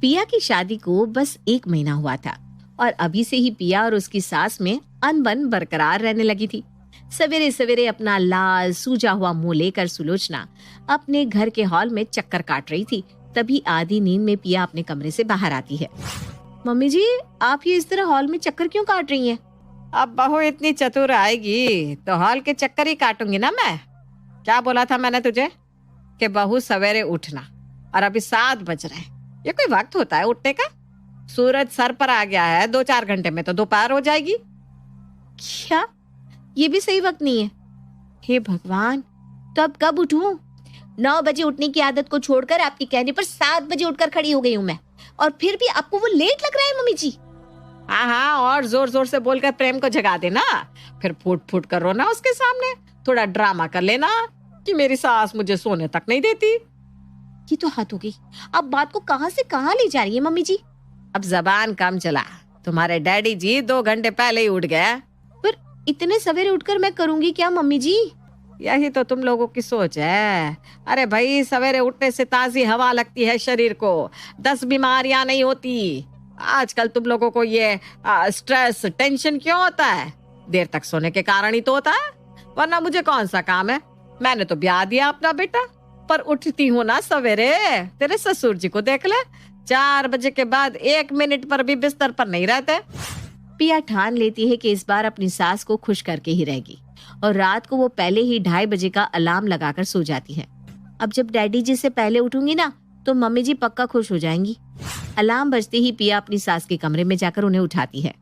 पिया की शादी को बस 1 महीना हुआ था और अभी से ही पिया और उसकी सास में अनबन बरकरार रहने लगी थी। सवेरे सवेरे अपना लाल सूजा हुआ मुंह लेकर सुलोचना अपने घर के हॉल में चक्कर काट रही थी। तभी आधी नींद में पिया अपने कमरे से बाहर आती है। मम्मी जी, आप ये इस तरह हॉल में चक्कर क्यों काट रही हैं? अब बहू इतनी चतुर आएगी तो हॉल के चक्कर ही काटूंगी ना मैं। क्या बोला था मैंने तुझे कि बहू सवेरे उठना, और अभी 7 बज रहे हैं। ये कोई वक्त होता है उठने का? सूरज सर पर आ गया है, 2-4 घंटे में तो दोपहर हो जाएगी। क्या ये भी सही वक्त नहीं है? हे भगवान, तो अब कब उठूं? 9 बजे उठने की आदत को छोड़कर आपके कहने पर 7 बजे उठकर खड़ी हो गई हूँ मैं, और फिर भी आपको वो लेट लग रहा है मम्मी जी। हाँ हाँ, और जोर जोर से बोलकर प्रेम को जगा देना, फिर फूट फूट कर रोना उसके सामने। थोड़ा ड्रामा कर लेना कि मेरी सास मुझे सोने तक नहीं देती। ये तो हद हो गई। अब बात को कहां से कहां ले जा रही है मम्मी जी? अब जबान कम चला। तुम्हारे डैडी जी 2 घंटे पहले ही उठ गए। पर इतने सवेरे उठकर मैं करूंगी क्या मम्मी जी? यही तो तुम लोगों की सोच है। अरे भाई, सवेरे उठने से ताजी हवा लगती है शरीर को, 10 बीमारियां नहीं होती। आजकल तुम लोगों को ये स्ट्रेस टेंशन क्यों होता है? देर तक सोने के कारण ही तो होता है, वरना मुझे कौन सा काम है? मैंने तो ब्याह दिया अपना बेटा, पर उठती हूँ ना सवेरे। तेरे ससुर जी को देख ले, 4 बजे के बाद 1 मिनट पर भी बिस्तर पर नहीं रहते। पिया ठान लेती है कि इस बार अपनी सास को खुश करके ही रहेगी, और रात को वो पहले ही 2:30 बजे का अलार्म लगाकर सो जाती है। अब जब डैडी जी से पहले उठूंगी ना तो मम्मी जी पक्का खुश हो जाएंगी। अलार्म बजते ही पिया अपनी सास के कमरे में जाकर उन्हें उठाती है।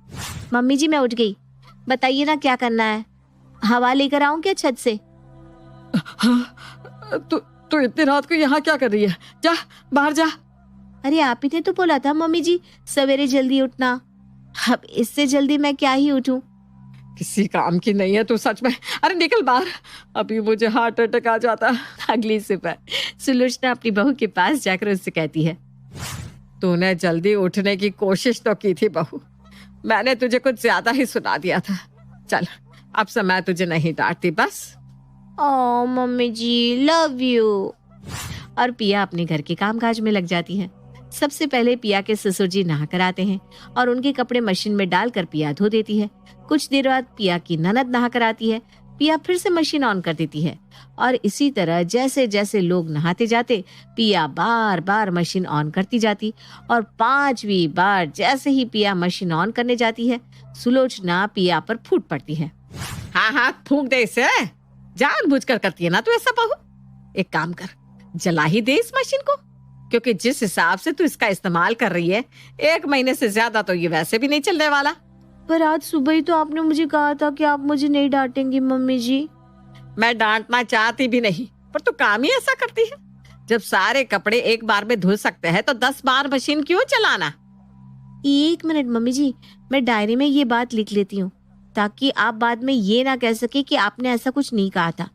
मम्मी जी, मैं उठ गई, बताइए ना क्या करना है? हवा लेकर आऊं क्या छत से? तू इतनी रात को यहाँ क्या कर रही है? जा बाहर जा। अरे आप ही ने तो बोला था मम्मी जी सवेरे जल्दी उठना। अब इससे जल्दी मैं क्या ही उठूं? किसी काम की नहीं है तू सच में। अरे निकल बाहर, अभी मुझे हार्ट अटैक आ जाता। अगली सुबह सुलोचना अपनी बहू के पास जाकर उससे कहती है, तूने जल्दी उठने की कोशिश तो की थी बहू, मैंने तुझे कुछ ज्यादा ही सुना दिया था। चल अब से मैं तुझे नहीं डांटती बस। ओ मम्मी जी, लव यू। और पिया अपने घर के कामकाज में लग जाती है। सबसे पहले पिया के ससुर जी नहा कर आते हैं और उनके कपड़े मशीन में डालकर पिया धो देती है। कुछ देर बाद पिया की ननद नहा कर आती है। पिया फिर से मशीन ऑन कर देती है, और इसी तरह जैसे जैसे लोग नहाते जाते पिया बार बार मशीन ऑन करती जाती, और 5वीं बार जैसे ही पिया मशीन ऑन करने जाती है सुलोचना पिया पर फूट पड़ती है। हाँ हाँ, फूंक दे इसे, जानबूझकर करती है ना तू ऐसा बहू। एक काम कर, जला ही दे इस मशीन को, क्योंकि जिस हिसाब से तू इसका इस्तेमाल कर रही है 1 महीने से ज्यादा तो ये वैसे भी नहीं चलने वाला। पर आज सुबह ही तो आपने मुझे कहा था कि आप मुझे नहीं डांटेंगी मम्मी जी। मैं डांटना चाहती भी नहीं, पर तू काम ही ऐसा करती है। जब सारे कपड़े एक बार में धुल सकते हैं तो 10 बार मशीन क्यों चलाना? 1 मिनट मम्मी जी, मैं डायरी में ये बात लिख लेती हूँ, ताकि आप बाद में ये ना कह सके कि आपने ऐसा कुछ नहीं कहा था।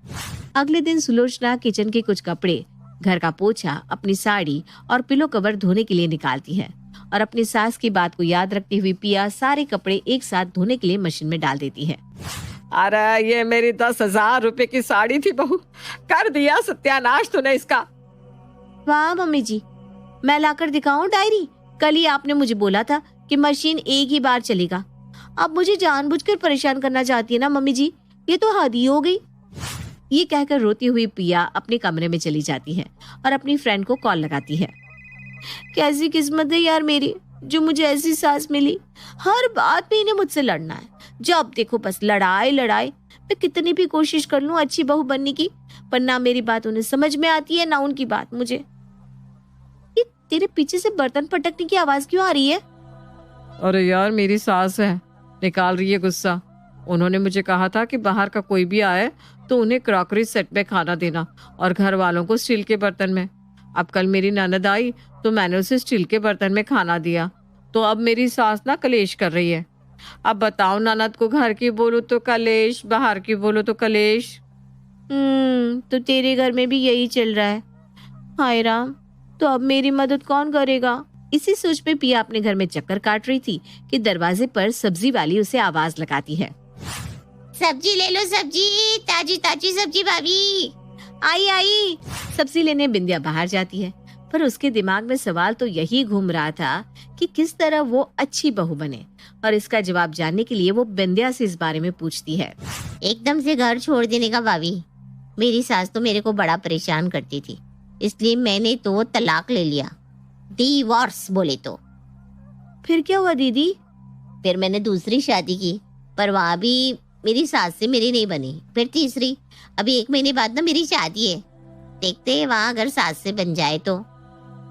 अगले दिन सुलोचना किचन के कुछ कपड़े, घर का पोछा, अपनी साड़ी और पिलो कवर धोने के लिए निकालती है, और अपनी सास की बात को याद रखती हुई पिया सारे कपड़े एक साथ धोने के लिए मशीन में डाल देती है। अरे ये मेरी 10,000 रुपए की साड़ी थी बहू, कर दिया सत्यानाश तूने इसका। वाह मम्मी जी, मैं लाकर दिखाऊं डायरी? कल ही आपने मुझे बोला था कि मशीन एक ही बार चलेगा। अब मुझे जानबूझकर परेशान करना चाहती है ना मम्मी जी, ये तो हद ही हो गई। ये कहकर रोती हुई पिया अपने कमरे में चली जाती है और अपनी फ्रेंड को कॉल लगाती है। कैसी किस्मत है यार मेरी, जो मुझे ऐसी सास मिली। हर बात में इन्हें मुझसे लड़ना है, जब देखो बस लड़ाई लड़ाई। मैं कितनी भी कोशिश कर लूं अच्छी बहू बनने की, पर ना मेरी बात उन्हें समझ में आती है ना उनकी बात मुझे। ये तेरे पीछे से बर्तन पटकने की आवाज क्यों आ रही है? अरे यार मेरी सास है, निकाल रही है गुस्सा। उन्होंने मुझे कहा था कि बाहर का कोई भी आए तो उन्हें क्रॉकरी सेट में खाना देना और घर वालों को स्टील के बर्तन में। अब कल मेरी ननद आई तो मैंने उसे स्टील के बर्तन में खाना दिया, तो अब मेरी सास ना कलेश कर रही है। अब बताओ, ननद को घर की बोलो तो कलेश, बाहर की बोलो तो कलेश। तो तेरे घर में भी यही चल रहा है। हाय राम, तो अब मेरी मदद कौन करेगा? इसी सोच में पिया अपने घर में चक्कर काट रही थी कि दरवाजे पर सब्जी वाली उसे आवाज लगाती है। सब्जी ले लो, सब्जी, ताजी ताजी सब्जी भाभी। आई आई। सब्जी लेने बिंदिया बाहर जाती है, पर उसके दिमाग में सवाल तो यही घूम रहा था कि किस तरह वो अच्छी बहू बने, और इसका जवाब जानने के लिए वो बिंदिया से इस बारे में पूछती है। एकदम से घर छोड़ देने का भाभी, मेरी सास तो मेरे को बड़ा परेशान करती थी, इसलिए मैंने तो तलाक ले लिया, डिवोर्स बोले तो। फिर क्या हुआ दीदी? फिर मैंने दूसरी शादी की, पर वहाँ भी मेरी सास से मेरी नहीं बनी। फिर तीसरी, अभी 1 महीने बाद ना मेरी शादी है, देखते हैं वहाँ अगर सास से बन जाए तो।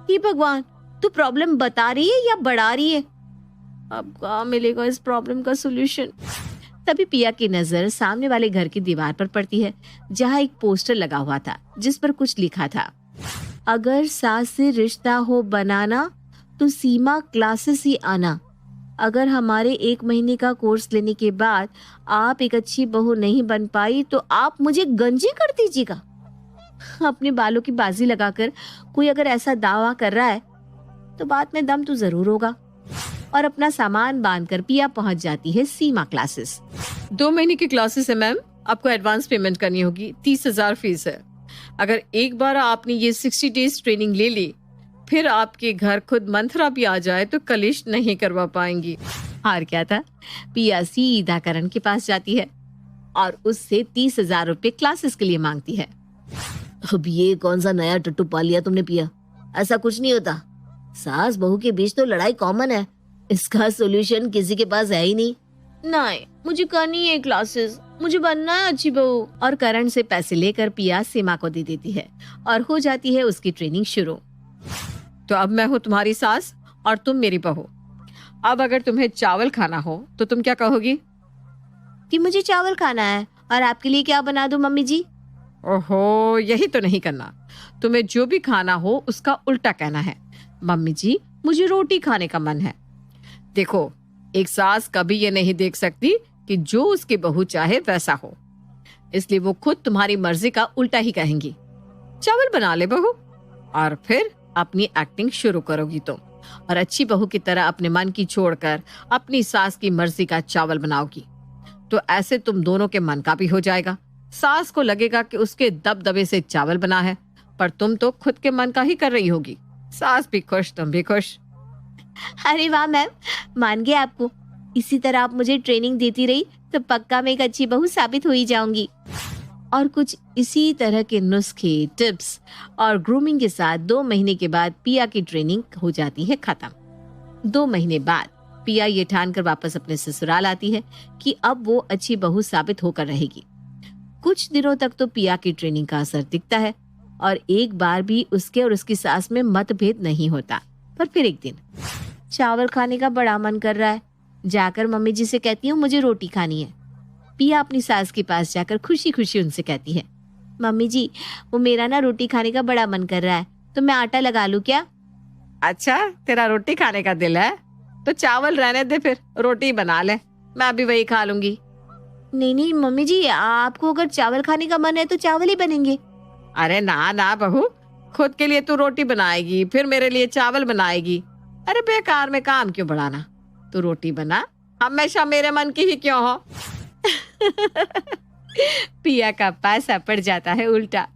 हे भगवान, तू प्रॉब्लम बता रही है या बढ़ा रही है? अब कहाँ मिलेगा इस प्रॉब्लम का सोल्यूशन? तभी पिया की नजर सामने वाले घर की दीवार पर पड़ती है, जहाँ एक पोस्टर लगा हुआ था जिस पर कुछ लिखा था, अगर सास से रिश्ता हो बनाना तो सीमा क्लासेस ही आना। अगर हमारे 1 महीने का कोर्स लेने के बाद आप एक अच्छी बहू नहीं बन पाई तो आप मुझे गंजी कर दीजिएगा। अपने बालों की बाजी लगाकर कोई अगर ऐसा दावा कर रहा है तो बात में दम तो जरूर होगा। और अपना सामान बांधकर पिया पहुंच जाती है सीमा क्लासेस। 2 महीने की क्लासेस है मैम, आपको एडवांस पेमेंट करनी होगी, 30,000 फीस है। अगर एक बार आपने ये 60 डेज ट्रेनिंग ले ली, फिर आपके घर खुद मंथरा भी आ जाए तो कलिश नहीं करवा पाएंगी। और क्या था, पिया सीधा करण के पास जाती है और उससे 30,000 रुपए क्लासेस के लिए मांगती है। अब ये कौन सा नया टट्टू पा लिया तुमने पिया? ऐसा कुछ नहीं होता, सास बहू के बीच तो लड़ाई कॉमन है, इसका सोल्यूशन किसी के पास है ही नहीं। नहीं, मुझे करनी है क्लासेस, मुझे बनना है अच्छी बहू। और करण से पैसे लेकर पिया सीमा को दे देती है और हो जाती है उसकी ट्रेनिंग शुरू। तो अब मैं हूँ तुम्हारी सास और तुम मेरी बहू। अब अगर तुम्हें चावल खाना हो तो तुम क्या कहोगी? कि मुझे चावल खाना है, और आपके लिए क्या बना दूं मम्मी जी? ओहो, यही तो नहीं करना। तुम्हें जो भी खाना हो उसका उल्टा कहना है, मम्मी जी मुझे रोटी खाने का मन है। देखो, एक सास कभी ये नहीं देख सकती कि जो उसकी बहू चाहे वैसा हो, इसलिए वो खुद तुम्हारी मर्जी का उल्टा ही कहेंगी। चावल बना ले बहू, और फिर अपनी एक्टिंग शुरू करोगी तुम, और अच्छी बहू की तरह अपने मन की छोड़कर अपनी सास की मर्जी का चावल बनाओगी। तो ऐसे तुम दोनों के मन का भी हो जाएगा। सास को लगेगा कि उसके दबदबे से चावल बना है, पर तुम तो खुद के मन का ही कर रही होगी। सास भी खुश, तुम भी खुश। अरे वाह मैम, मान गए आपको। इसी तरह आप मुझे ट्रेनिंग देती रही तो पक्का मैं एक अच्छी बहू साबित हो ही जाऊंगी। और कुछ इसी तरह के नुस्खे, टिप्स और ग्रूमिंग के साथ 2 महीने के बाद पिया की ट्रेनिंग हो जाती है खत्म। 2 महीने बाद पिया ये ठानकर वापस अपने ससुराल आती है कि अब वो अच्छी बहू साबित होकर रहेगी। कुछ दिनों तक तो पिया की ट्रेनिंग का असर दिखता है और एक बार भी उसके और उसकी सास में मतभेद नहीं होता। पर फिर एक दिन चावल खाने का बड़ा मन कर रहा है, जाकर मम्मी जी से कहती हूँ मुझे रोटी खानी है। पिया अपनी सास के पास जाकर खुशी खुशी उनसे कहती है, मम्मी जी वो मेरा ना रोटी खाने का बड़ा मन कर रहा है, तो मैं आटा लगा लूं क्या? अच्छा, तेरा रोटी खाने का दिल है तो चावल रहने दे, फिर रोटी बना ले, मैं भी वही खा लूंगी। नहीं नहीं मम्मी जी, आपको अगर चावल खाने का मन है तो चावल ही बनेंगे। अरे ना ना बहू, खुद के लिए तू रोटी बनाएगी फिर मेरे लिए चावल बनाएगी। अरे बेकार में काम क्यों बढ़ाना, तू रोटी बना, हमेशा मेरे मन की ही क्यों हो। पिया का पैसा पड़ जाता है उल्टा।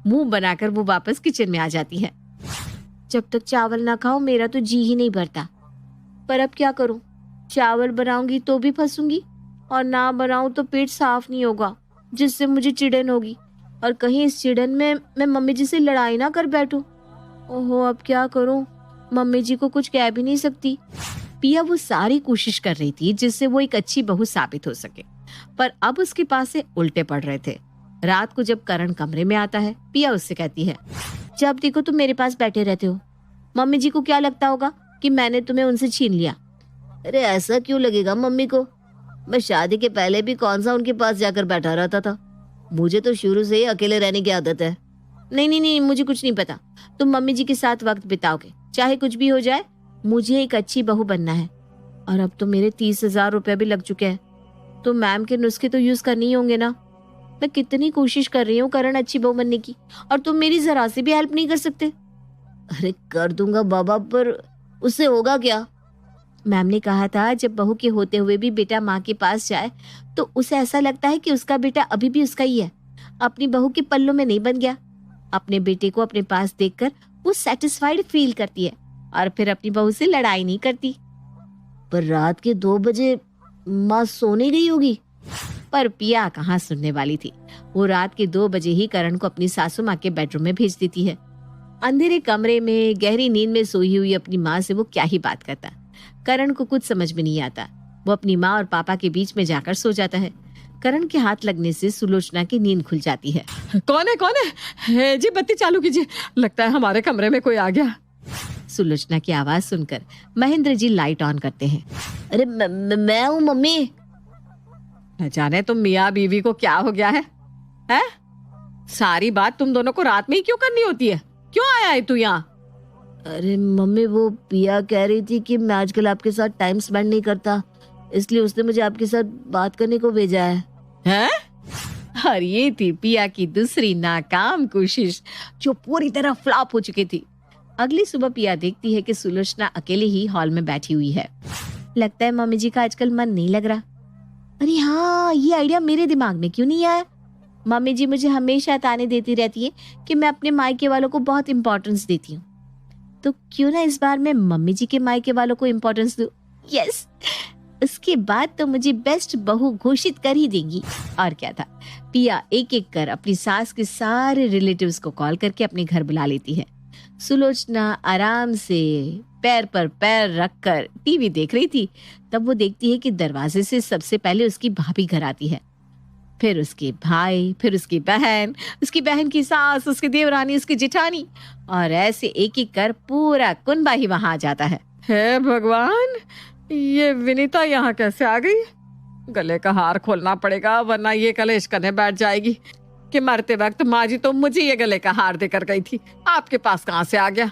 मुंह बनाकर वो वापस किचन में आ जाती है। जब तक चावल ना खाओ मेरा तो जी ही नहीं भरता, पर अब क्या करूं? चावल बनाऊंगी तो भी फंसूंगी और ना बनाऊं तो पेट साफ नहीं होगा, जिससे मुझे चिड़न होगी, और कहीं इस चिड़न में मैं मम्मी जी से लड़ाई ना कर बैठूं। ओहो, अब क्या करूं? मम्मी जी को कुछ कह भी नहीं सकती। पिया वो सारी कोशिश कर रही थी जिससे वो एक अच्छी बहू साबित हो सके, पर अब उसके पास से उल्टे पड़ रहे थे। रात को जब करण कमरे में आता है, पिया उससे कहती है, जब देखो तुम मेरे पास बैठे रहते हो, मम्मी जी को क्या लगता होगा कि मैंने तुम्हें उनसे छीन लिया? अरे ऐसा क्यों लगेगा मम्मी को? मैं शादी के पहले भी कौन सा उनके पास जाकर बैठा रहता था, मुझे तो शुरू से ही अकेले रहने की आदत है। नहीं नहीं नहीं, मुझे कुछ नहीं पता, तुम मम्मी जी के साथ वक्त बिताओगे, चाहे कुछ भी हो जाए, मुझे एक अच्छी बहू बनना है। और अब तो मेरे 30,000 रुपए भी लग चुके हैं, तो मैम के नुस्खे तो यूज करने ही होंगे ना। मैं कितनी कोशिश कर रही हूँ करण अच्छी बहू बनने की, और तुम मेरी जरा से भी हेल्प नहीं कर सकते। अरे कर दूंगा बाबा, पर उससे होगा क्या? मैम ने कहा था जब बहू के होते हुए भी बेटा माँ के पास जाए तो उसे ऐसा लगता है कि उसका बेटा अभी भी उसका ही है, अपनी बहू के पल्लों में नहीं बन गया। अपने बेटे को अपने पास देखकर वो सेटिस्फाइड फील करती है और फिर अपनी बहू से लड़ाई नहीं करती। पर रात के 2 बजे माँ सोने गई होगी। पर पिया कहाँ सुनने वाली थी। वो रात के 2 बजे ही करण को अपनी सासू माँ के बेडरूम में भेज देती है। अंधेरे कमरे में गहरी नींद में सोई हुई अपनी माँ से वो क्या ही बात करता। करण को कुछ समझ में नहीं आता। वो अपनी माँ और पापा के बीच में जाकर सो जाता है। करण के हाथ लगने से सुलोचना की नींद खुल जाती है। कौन है? हे जी, बत्ती चालू कीजिए, लगता है हमारे कमरे में कोई आ गया। सुलोचना की आवाज सुनकर महेंद्र जी लाइट ऑन करते हैं। अरे मैं हूँ मम्मी। न जाने तुम मियाँ बीवी को क्या हो गया है? सारी बात तुम दोनों को रात में ही क्यों करनी होती है? क्यों आया है तू यहाँ? अरे मम्मी, वो पिया कह रही थी कि मैं आजकल आपके साथ टाइम स्पेंड नहीं करता, इसलिए उसने मुझे आपके साथ बात करने को भेजा है। हैं? और ये थी पिया की दूसरी नाकाम कोशिश जो पूरी तरह फ्लॉप हो चुकी थी। अगली सुबह पिया देखती है कि सुलोचना अकेले ही हॉल में बैठी हुई है। लगता है मम्मी जी का आजकल मन नहीं लग रहा। अरे हाँ, ये आइडिया मेरे दिमाग में क्यों नहीं आया। मम्मी जी मुझे हमेशा ताने देती रहती है कि मैं अपने मायके वालों को बहुत इम्पोर्टेंस देती हूँ, तो क्यों ना इस बार मैं मम्मी जी के मायके वालों को इम्पोर्टेंस दूं। यस, उसके बाद तो मुझे बेस्ट बहू घोषित कर ही देंगी। और क्या था, पिया एक एक कर अपनी सास के सारे रिलेटिव्स को कॉल करके अपने घर बुला लेती है। सुलोचना आराम से पैर पर पैर रखकर टीवी देख रही थी, तब वो देखती है कि दरवाजे से सबसे पहले उसकी भाभी घर आती है, फिर उसके भाई, फिर उसकी बहन की सास, उसकी देवरानी, उसकी जेठानी, और ऐसे एक एक कर पूरा कुनबा ही वहां आ जाता है। हे भगवान, ये विनीता यहाँ कैसे आ गई? गले का हार खोलना पड़ेगा वरना ये कलेश करने बैठ जाएगी कि मरते वक्त माँ जी तो मुझे ये गले का हार देकर गई थी, आपके पास कहाँ से आ गया?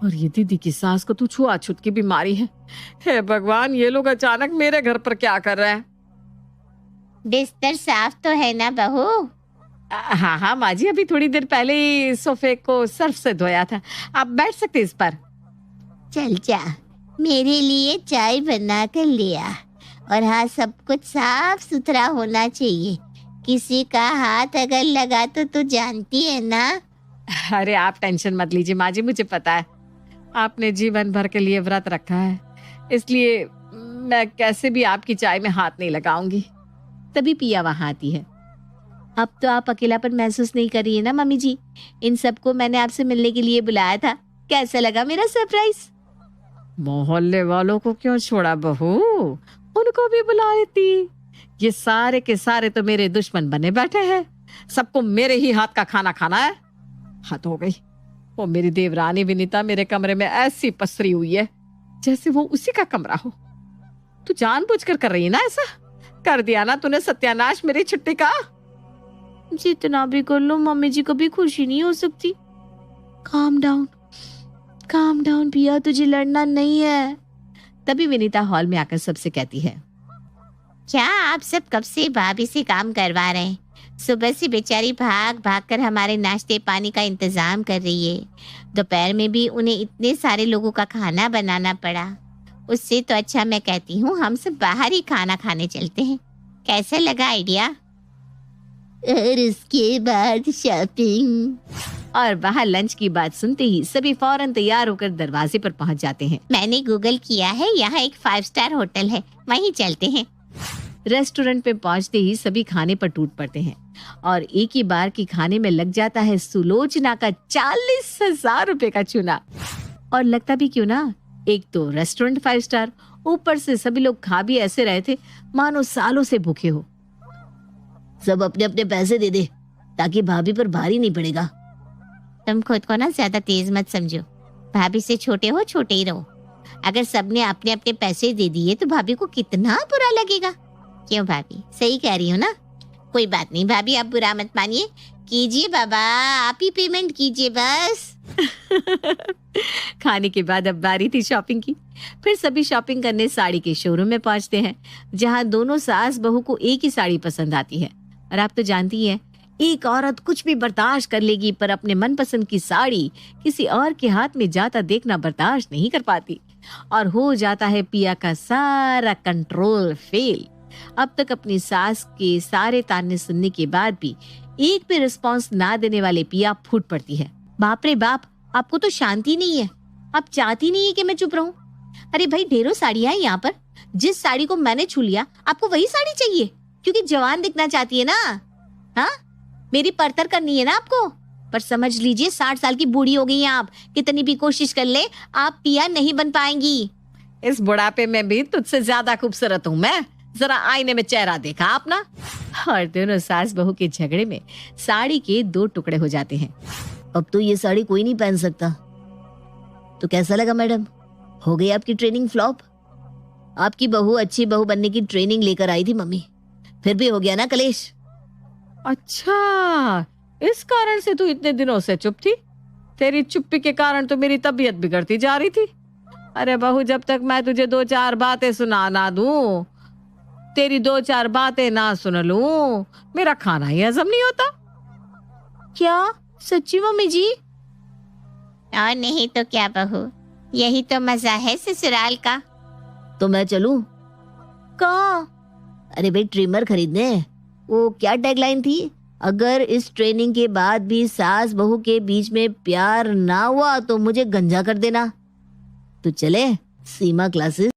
और ये दीदी की सास को तो छुआछूत की बीमारी है। हे भगवान, ये लोग अचानक मेरे घर पर क्या कर रहे हैं? बिस्तर साफ तो है ना बहू? हाँ माँ जी, अभी थोड़ी देर पहले ही सोफे को सर्फ से धोया था, आप बैठ सकते इस पर। चल जा, मेरे लिए चाय बना कर लिया। और हाँ, सब कुछ साफ सुथरा होना चाहिए। किसी का हाथ अगर लगा तो तू जानती है ना। अरे आप टेंशन मत लीजिए माँ जी, मुझे पता है आपने जीवन भर के लिए व्रत रखा है, इसलिए मैं कैसे भी आपकी चाय में हाथ नहीं लगाऊंगी। तभी पिया वहां आती है। अब तो आप अकेलापन महसूस नहीं कर रही है ना मम्मी जी? इन सबको मैंने आपसे मिलने के लिए बुलाया था। कैसा लगा मेरा सरप्राइज? मोहल्ले वालों को क्यों छोड़ा बहू, उनको भी बुला लेती। ये सारे के सारे तो मेरे दुश्मन बने बैठे हैं, सबको मेरे ही हाथ का खाना खाना है। हद हो गई। वो मेरी देवरानी विनीता मेरे कमरे में ऐसी पसरी हुई है जैसे वो उसी का कमरा हो। तू जानबूझकर कर रही है ना ऐसा? कर दिया ना तूने सत्यानाश मेरी छुट्टी का। जितना भी कर लो मम्मी जी, कभी खुशी नहीं हो सकती। काम डाउन पिया, तुझे लड़ना नहीं है। तभी विनीता हॉल में आकर सबसे कहती है, क्या आप सब कब से भाभी से काम करवा रहे हैं? सुबह से बेचारी भाग भाग कर हमारे नाश्ते पानी का इंतजाम कर रही है। दोपहर में भी उन्हें इतने सारे लोगों का खाना बनाना पड़ा। उससे तो अच्छा मैं कहती हूँ हम सब बाहर ही खाना खाने चलते हैं। कैसा लगा आइडिया? और उसके बाद शॉपिंग। और बाहर लंच की बात सुनते ही सभी फौरन तैयार होकर दरवाजे पर पहुंच जाते हैं। मैंने गूगल किया है, यहाँ एक 5 स्टार होटल है, वहीं चलते हैं। रेस्टोरेंट में पहुंचते ही सभी खाने पर टूट पड़ते हैं और एक ही बार की खाने में लग जाता है सुलोचना का 40,000 रुपए का चूना। और लगता भी क्यों ना, एक तो रेस्टोरेंट 5 स्टार, ऊपर से सभी लोग खा भी ऐसे रहे थे मानो सालों से भूखे हो। सब अपने अपने पैसे दे दे ताकि भाभी पर भारी नहीं पड़ेगा। तुम खुद को ना ज्यादा तेज मत समझो। भाभी से छोटे हो, छोटे ही रहो। अगर सबने अपने अपने पैसे दे दिए तो भाभी को कितना बुरा लगेगा। क्यों भाभी, सही कह रही हो ना? कोई बात नहीं भाभी, आप बुरा मत मानिए। कीजिए बाबा, आप ही पेमेंट कीजिए बस। खाने के बाद अब बारी थी शॉपिंग की। फिर सभी शॉपिंग करने साड़ी के शोरूम में पहुंचते हैं, जहां दोनों सास बहू को एक ही साड़ी पसंद आती है। और आप तो जानती हैं, एक औरत कुछ भी बर्दाश्त कर लेगी पर अपने मनपसंद की साड़ी किसी और के हाथ में जाता देखना बर्दाश्त नहीं कर पाती। और हो जाता है पिया का सारा कंट्रोल फेल। अब तक अपनी सास के सारे ताने सुनने के बाद भी एक भी रिस्पॉन्स ना देने वाले पिया फूट पड़ती है। बाप रे बाप, आपको तो शांति नहीं है। आप चाहती नहीं है कि मैं चुप रहूं? अरे भाई, ढेरों साड़ियां हैं यहाँ पर। जिस साड़ी को मैंने छू लिया आपको वही साड़ी चाहिए, क्योंकि जवान दिखना चाहती है ना? हाँ, मेरी परतर करनी है ना आपको। पर समझ लीजिए 60 साल की बूढ़ी हो गई हैं आप। कितनी भी कोशिश कर ले, आप पिया नहीं बन पाएंगी। इस बुढ़ापे में भी तुझसे ज्यादा खूबसूरत हूँ मैं। जरा आईने में चेहरा देखा अपना। और दोनों सास बहू के झगड़े में साड़ी के 2 टुकड़े हो जाते हैं। अब तो ये साड़ी कोई नहीं पहन सकता। तो कैसा लगा मैडम? हो गई आपकी ट्रेनिंग फ्लॉप? आपकी बहू अच्छी बहू बनने की ट्रेनिंग लेकर आई थी मम्मी, फिर भी हो गया ना कलेश। अच्छा, इस कारण से तू इतने दिनों से चुप थी? तेरी चुप्पी के कारण तो मेरी तबीयत बिगड़ती जा रही थी। अरे बहू, जब तक मैं तुझे 2-4 बातें सुना ना दूं, तेरी 2-4 बातें ना सुन लूं, मेरा खाना ही हजम नहीं होता। क्या सच्ची मम्मी जी? और नहीं तो क्या बहू, यही तो मजा है ससुराल का। तो मैं चलूं? कहाँ? अरे भाई, ट्रिमर खरीदने। वो क्या टैगलाइन थी? अगर इस ट्रेनिंग के बाद भी सास बहू के बीच में प्यार ना हुआ तो मुझे गंजा कर देना। तो चले सीमा क्लासेस।